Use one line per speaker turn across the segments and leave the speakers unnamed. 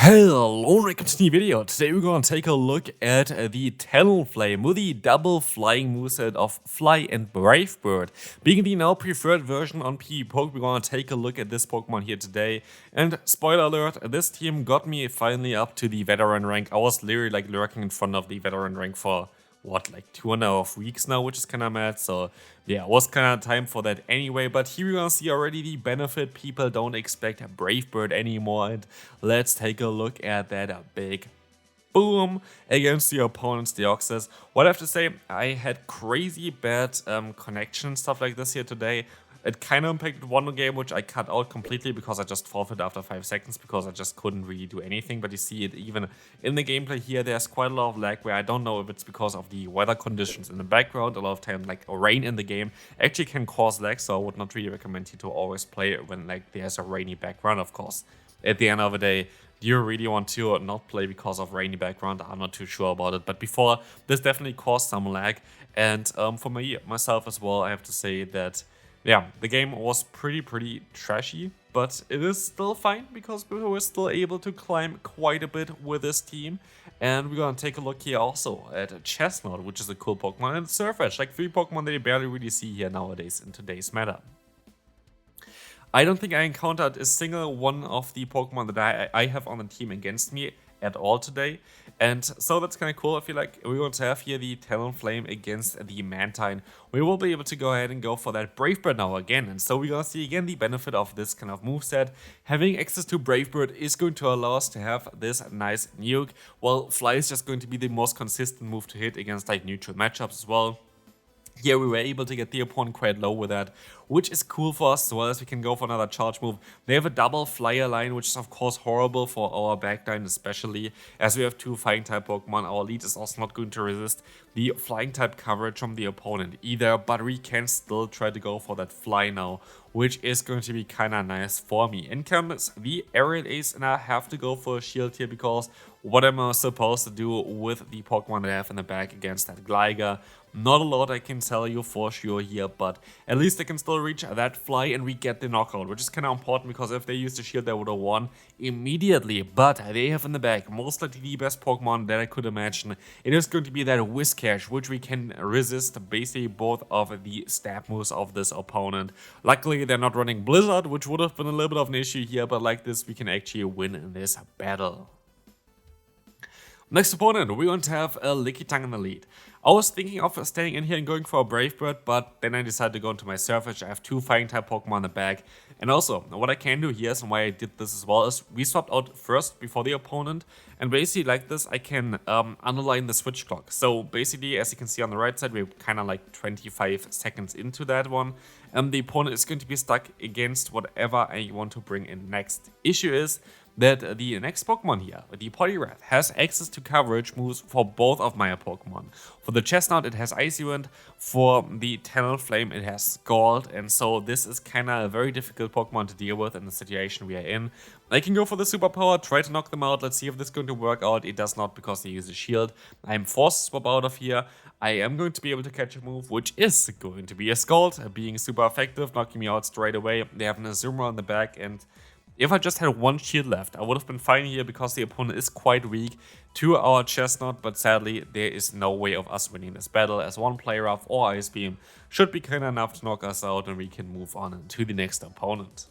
Hello and welcome to the video. Today we're going to take a look at the Talonflame with the double flying moveset of Fly and Brave Bird. Being the now preferred version on PvPoke, we're going to take a look at this Pokemon here today. And spoiler alert, this team got me finally up to the veteran rank. I was literally lurking in front of the veteran rank for like 2.5 weeks now, which is kind of mad. So yeah, it was kind of time for that anyway. But here we're gonna see already the benefit. People don't expect a Brave Bird anymore, and let's take a look at that big boom against the opponent's Deoxys. What I have to say, I had crazy bad connection and stuff like this here today. It kind of impacted one game, which I cut out completely because I just forfeited after 5 seconds because I just couldn't really do anything. But you see it even in the gameplay here, there's quite a lot of lag where I don't know if it's because of the weather conditions in the background. A lot of time like rain in the game actually can cause lag, so I would not really recommend you to always play it when like there's a rainy background, of course. At the end of the day, do you really want to not play because of rainy background? I'm not too sure about it. But before, this definitely caused some lag. And for myself as well, I have to say that yeah, the game was pretty trashy, but it is still fine because we were still able to climb quite a bit with this team. And we're gonna take a look here also at Chestnut, which is a cool Pokemon, and Surfetch, like 3 Pokemon that you barely really see here nowadays in today's meta. I don't think I encountered a single one of the Pokemon that I have on the team against me at all today, and so that's kind of cool. I feel like we're going to have here the Talonflame against the Mantine. We will be able to go ahead and go for that Brave Bird now again, and so we're going to see again the benefit of this kind of moveset. Having access to Brave Bird is going to allow us to have this nice nuke, while Fly is just going to be the most consistent move to hit against like neutral matchups as well. Here we were able to get the opponent quite low with that, which is cool for us as well, as we can go for another charge move. They have a double flyer line, which is of course horrible for our backline, especially as we have 2 flying type Pokemon. Our lead is also not going to resist the flying type coverage from the opponent either, but we can still try to go for that fly now, which is going to be kind of nice for me. In comes the Aerial Ace, and I have to go for a shield here because what am I supposed to do with the Pokemon that I have in the back against that Gligar? Not a lot I can tell you for sure here, but at least I can still reach that fly and we get the knockout, which is kind of important because if they used the shield, they would have won immediately. But they have in the back most likely the best Pokemon that I could imagine. It is going to be that Whiscash, which we can resist basically both of the stab moves of this opponent. Luckily, they're not running Blizzard, which would have been a little bit of an issue here, but like this, we can actually win in this battle. Next opponent, we're going to have a Lickitung in the lead. I was thinking of staying in here and going for a Brave Bird, but then I decided to go into my Surfetch. I have 2 Fighting type Pokemon in the back. And also, what I can do here is, and why I did this as well, is we swapped out first before the opponent. And basically like this, I can underline the switch clock. So basically, as you can see on the right side, we're kind of like 25 seconds into that one. And the opponent is going to be stuck against whatever I want to bring in next. Issue is that the next Pokemon here, the Poliwrath, has access to coverage moves for both of my Pokemon. For the Chestnut, it has Icy Wind. For the Talonflame, it has Scald. And so this is kind of a very difficult Pokemon to deal with in the situation we are in. I can go for the Superpower, try to knock them out. Let's see if this is going to work out. It does not because they use a shield. I'm forced to swap out of here. I am going to be able to catch a move, which is going to be a Scald, being super effective, knocking me out straight away. They have an Azumarill on the back, and if I just had 1 shield left, I would have been fine here because the opponent is quite weak to our Chestnut, but sadly there is no way of us winning this battle, as 1 Poliwrath or Ice Beam should be kind of enough to knock us out and we can move on to the next opponent.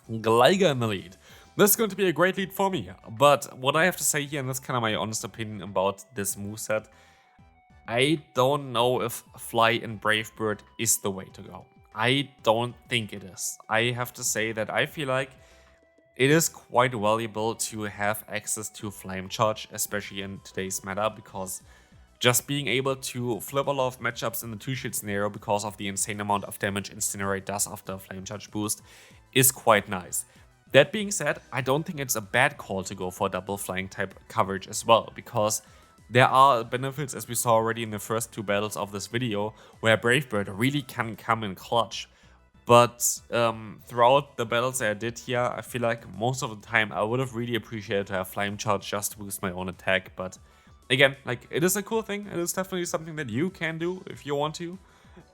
Gligar in the lead. This is going to be a great lead for me, but what I have to say here, and that's kind of my honest opinion about this moveset, I don't know if Fly and Brave Bird is the way to go. I don't think it is. I have to say that I feel like it is quite valuable to have access to Flame Charge, especially in today's meta, because just being able to flip a lot of matchups in the 2-shield scenario because of the insane amount of damage Incinerate does after a Flame Charge boost is quite nice. That being said, I don't think it's a bad call to go for double flying type coverage as well, because there are benefits, as we saw already in the first 2 battles of this video, where Brave Bird really can come in clutch. But throughout the battles that I did here, I feel like most of the time I would have really appreciated to have Flame Charge just to boost my own attack. But again, like, it is a cool thing. It is definitely something that you can do if you want to.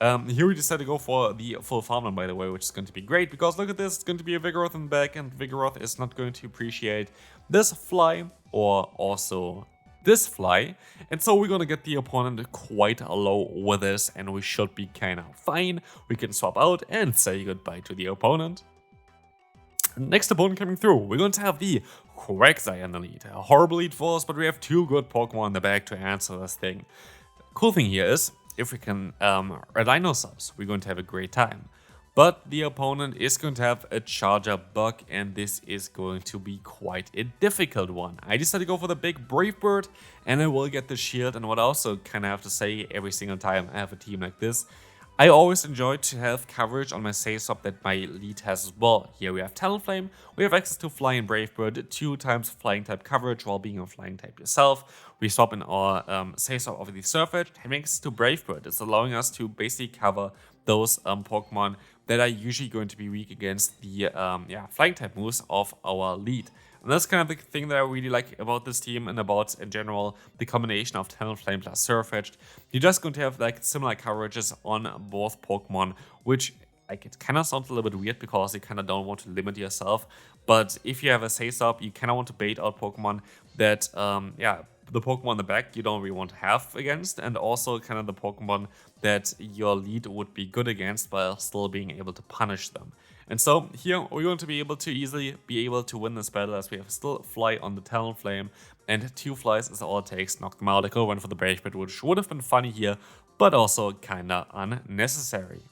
Here we decided to go for the full farmland, by the way, which is going to be great, because look at this, it's going to be a Vigoroth in the back, and Vigoroth is not going to appreciate this fly, or also this fly, and so we're gonna get the opponent quite low with this, and we should be kinda fine. We can swap out and say goodbye to the opponent. Next opponent coming through, we're going to have the Quagsire in the lead. A horrible lead for us, but we have two good Pokemon in the back to answer this thing. Cool thing here is, if we can align ourselves, we're going to have a great time. But the opponent is going to have a Charger Bug, and this is going to be quite a difficult one. I decided to go for the big Brave Bird, and I will get the shield. And what I also kind of have to say every single time I have a team like this, I always enjoy to have coverage on my Sasop that my lead has as well. Here we have Talonflame, we have access to Fly and Brave Bird, 2 times Flying type coverage while being a Flying type yourself. We swap in our Sasop over the Surf Edge, having access to Brave Bird. It's allowing us to basically cover those Pokemon that are usually going to be weak against the Flying type moves of our lead. And that's kind of the thing that I really like about this team and about, in general, the combination of Talonflame plus Surf Edge. You're just going to have like similar coverages on both Pokemon, which like it kind of sounds a little bit weird because you kind of don't want to limit yourself. But if you have a Sasop, you kind of want to bait out Pokemon that, the Pokemon in the back you don't really want to have against, and also kind of the Pokemon that your lead would be good against while still being able to punish them. And so here we're going to be able to easily win this battle, as we have still Fly on the Talonflame, and 2 flies is all it takes, knock them out. I could went for the Brave Bird, which would have been funny here, but also kinda unnecessary.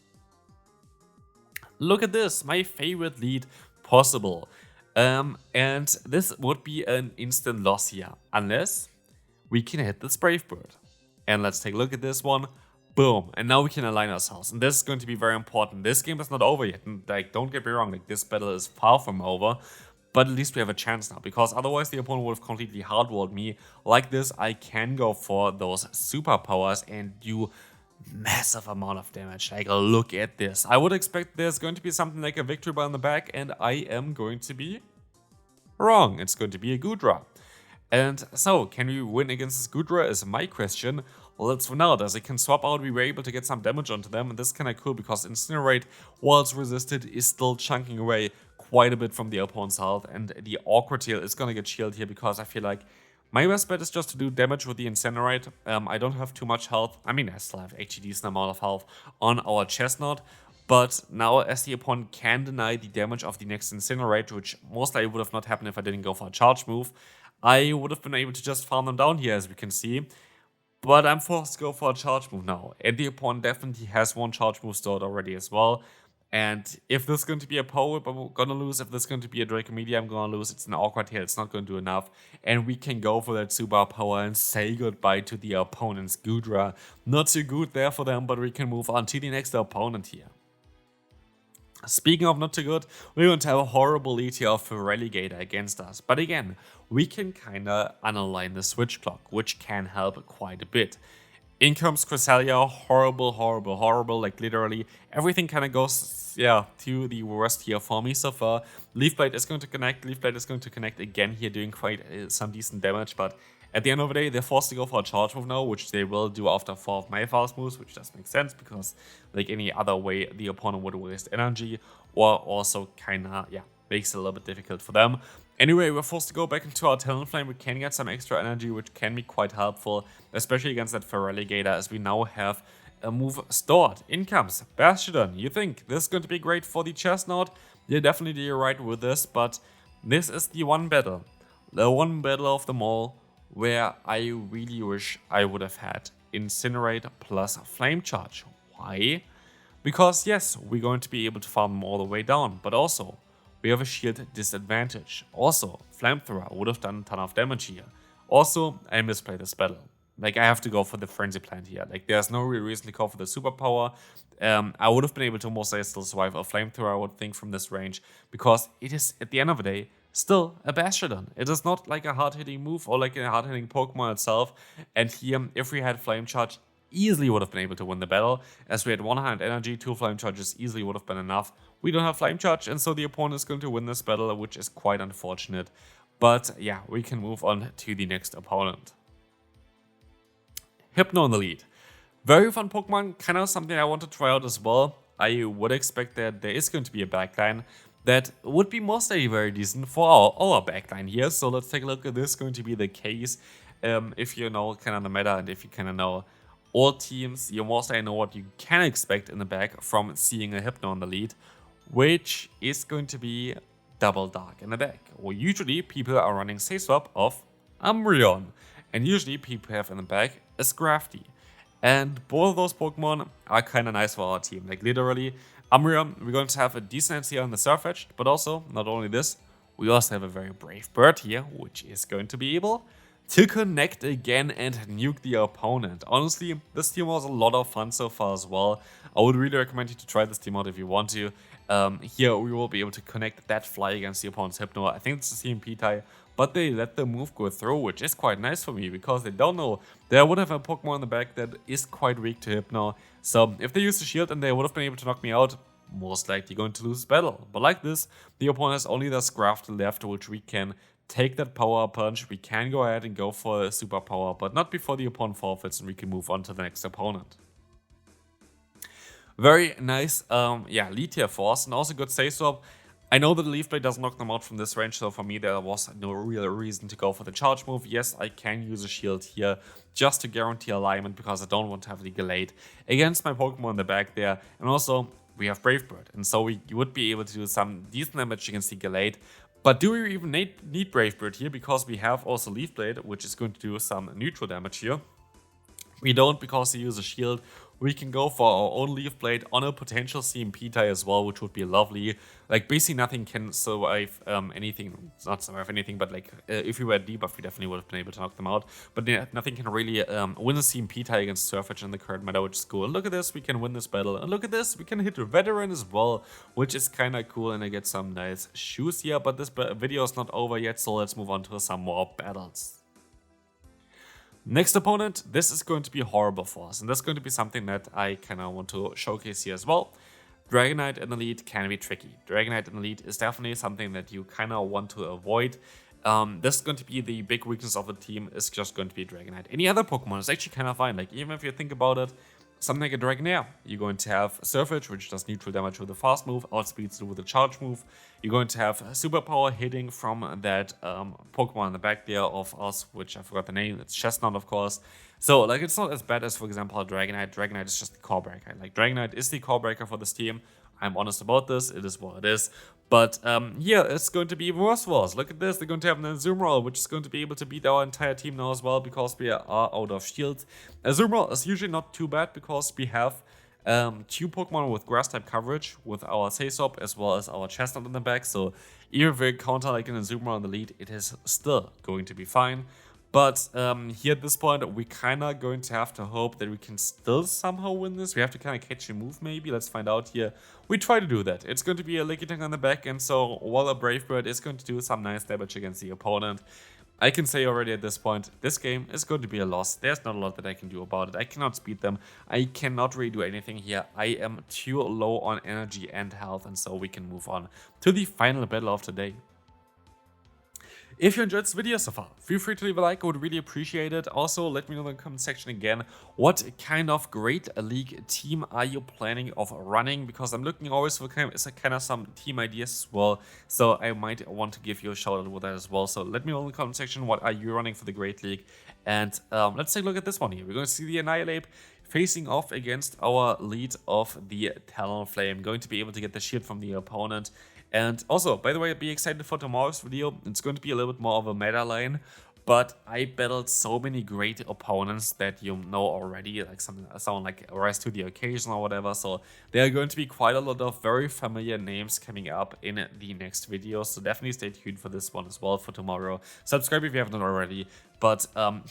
Look at this, my favorite lead possible. And this would be an instant loss here, unless we can hit this Brave Bird. And let's take a look at this one. Boom, and now we can align ourselves, and this is going to be very important. This game is not over yet, and like, don't get me wrong, like, this battle is far from over, but at least we have a chance now, because otherwise the opponent would have completely hardwalled me. Like this, I can go for those superpowers and do massive amount of damage. Like, look at this. I would expect there's going to be something like a Victory Bell in the back, and I am going to be wrong. It's going to be a Goodra. And so, can we win against this Goodra is my question. Let's find out. As I can swap out, we were able to get some damage onto them, and this is kind of cool because Incinerate, while it's resisted, is still chunking away quite a bit from the opponent's health, and the Awkward Tail is gonna get shielded here because I feel like my best bet is just to do damage with the Incinerate. I don't have too much health. I mean, I still have actually decent amount of health on our Chestnut, but now as the opponent can deny the damage of the next Incinerate, which most likely would have not happened if I didn't go for a charge move, I would have been able to just farm them down here, as we can see. But I'm forced to go for a charge move now. And the opponent definitely has one charge move stored already as well. And if this is going to be a Poe Whip, I'm gonna lose. If this is going to be a Draco Meteor, I'm gonna lose. It's an Awkward Tail, it's not going to do enough. And we can go for that super power and say goodbye to the opponent's Goodra. Not too good there for them, but we can move on to the next opponent here. Speaking of not too good, we're going to have a horrible lead here of Religator against us. But again, we can kinda unalign the switch clock, which can help quite a bit. In comes Cresselia, horrible, like literally everything kinda goes, to the worst here for me so far. Leaf Blade is going to connect again here, doing quite some decent damage, but at the end of the day, they're forced to go for a charge move now, which they will do after 4 of my fast moves, which does make sense, because like any other way, the opponent would waste energy, or also kinda, makes it a little bit difficult for them. Anyway, we're forced to go back into our Talonflame. We can get some extra energy, which can be quite helpful, especially against that Feraligatr, as we now have a move stored. In comes Bastiodon. You think this is going to be great for the Chestnut? Yeah, definitely you're right with this, but this is the one battle of them all, where I really wish I would have had Incinerate plus Flame Charge. Why? Because yes, we're going to be able to farm them all the way down, but also we have a shield disadvantage. Also, Flamethrower would have done a ton of damage here. Also, I misplayed this battle. Like, I have to go for the Frenzy Plant here. Like, there's no real reason to go for the superpower. I would have been able to most likely still survive a Flamethrower, I would think, from this range, because it is, at the end of the day, still a Bastiodon. It is not like a hard-hitting move or like a hard-hitting Pokemon itself. And here, if we had Flame Charge, easily would have been able to win the battle, as we had 100 energy, 2 Flame Charges easily would have been enough. We don't have Flame Charge, and so the opponent is going to win this battle, which is quite unfortunate. But yeah, we can move on to the next opponent. Hypno in the lead. Very fun Pokemon, kind of something I want to try out as well. I would expect that there is going to be a backline that would be mostly very decent for our backline here. So let's take a look at this going to be the case. If you know kind of the meta and if you kind of know all teams, you mostly know what you can expect in the back from seeing a Hypno in the lead, which is going to be Double Dark in the back. Or usually people are running safe swap of Umbreon, and usually people have in the back a Scrafty. And both of those Pokemon are kind of nice for our team. Like literally, Umbreon, we're going to have a decent here on the Surf-Edge, but also, not only this, we also have a very brave bird here, which is going to be able to connect again and nuke the opponent. Honestly, this team was a lot of fun so far as well. I would really recommend you to try this team out if you want to. Here we will be able to connect that fly against the opponent's Hypno. I think it's a CMP tie, but they let the move go through, which is quite nice for me because they don't know they would have a Pokemon in the back that is quite weak to Hypno. So if they use the shield and they would have been able to knock me out, most likely going to lose this battle. But like this, the opponent has only the Scrafty left, which we can take that power punch. We can go ahead and go for a superpower, but not before the opponent forfeits and we can move on to the next opponent. Very nice, lead tier for us and also good save swap. I know that the Leaf Blade doesn't knock them out from this range, so for me there was no real reason to go for the charge move. Yes, I can use a shield here just to guarantee alignment because I don't want to have Legal Aid against my Pokemon in the back there. And also, we have Brave Bird, and so we would be able to do some decent damage against Legal Aid. But do we even need Brave Bird here? Because we have also Leaf Blade, which is going to do some neutral damage here. We don't because we use a shield. We can go for our own Leaf Blade on a potential CMP tie as well, which would be lovely. Like, basically nothing can survive anything. Not survive anything, but like, if we were debuff, we definitely would have been able to knock them out. But yeah, nothing can really win a CMP tie against Surf-Edge in the current meta, which is cool. And look at this, we can win this battle. And look at this, we can hit a Veteran as well, which is kind of cool. And I get some nice shoes here, but this video is not over yet, so let's move on to some more battles. Next opponent, this is going to be horrible for us, and that's going to be something that I kind of want to showcase here as well. Dragonite in the lead can be tricky. Dragonite in the lead is definitely something that you kind of want to avoid. This is going to be the big weakness of the team, is just going to be Dragonite. Any other Pokemon is actually kind of fine, like even if you think about it, something like a Dragonair, you're going to have Surf-Edge, which does neutral damage with a fast move, outspeeds with a charge move. You're going to have Superpower hitting from that Pokemon in the back there of us, which I forgot the name, it's Chestnut, of course. So, like, it's not as bad as, for example, Dragonite. Dragonite is just the core breaker. Like, Dragonite is the core breaker for this team. I'm honest about this, it is what it is. But yeah, it's going to be even worse for us. Look at this, they're going to have an Azumarill, which is going to be able to beat our entire team now as well, because we are out of shields. Azumarill is usually not too bad, because we have two Pokemon with grass-type coverage, with our Saysop as well as our Chestnut in the back. So even if we counter like an Azumarill in the lead, it is still going to be fine. But here at this point, we kind of going to have to hope that we can still somehow win this. We have to kind of catch a move maybe. Let's find out here. We try to do that. It's going to be a Lickitung on the back, and so while a Brave Bird is going to do some nice damage against the opponent, I can say already at this point, this game is going to be a loss. There's not a lot that I can do about it. I cannot speed them. I cannot really do anything here. I am too low on energy and health, and so we can move on to the final battle of today. If you enjoyed this video so far, feel free to leave a like, I would really appreciate it. Also, let me know in the comment section again, what kind of great league team are you planning of running? Because I'm looking always for kind of some team ideas as well, so I might want to give you a shout out with that as well. So let me know in the comment section, what are you running for the Great League? And let's take a look at this one here. We're going to see the Annihilate facing off against our lead of the Talonflame, going to be able to get the shield from the opponent. And also, by the way, be excited for tomorrow's video. It's going to be a little bit more of a meta lane, but I battled so many great opponents that you know already, like someone like Rise to the Occasion or whatever. So there are going to be quite a lot of very familiar names coming up in the next video. So definitely stay tuned for this one as well for tomorrow. Subscribe if you haven't already. But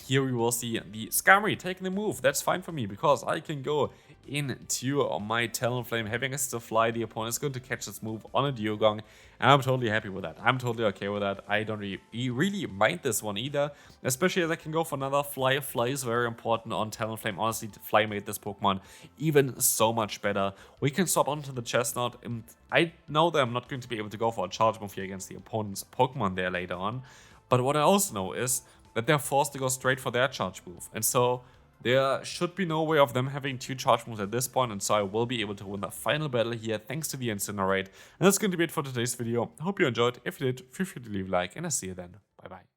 here we will see the Scamry taking the move. That's fine for me because I can go into my Talonflame, having us to fly. The opponent is going to catch this move on a Dugong, and I'm totally happy with that. I'm totally okay with that. I don't really mind this one either, especially as I can go for another fly. Fly is very important on Talonflame. Honestly, Fly made this Pokemon even so much better. We can swap onto the Chestnut, and I know that I'm not going to be able to go for a charge move here against the opponent's Pokemon there later on, but what I also know is that they're forced to go straight for their charge move, and so There should be no way of them having 2 charge moves at this point, and so I will be able to win the final battle here thanks to the Incinerate. And that's going to be it for today's video. I hope you enjoyed. If you did, feel free to leave a like, and I'll see you then. Bye bye.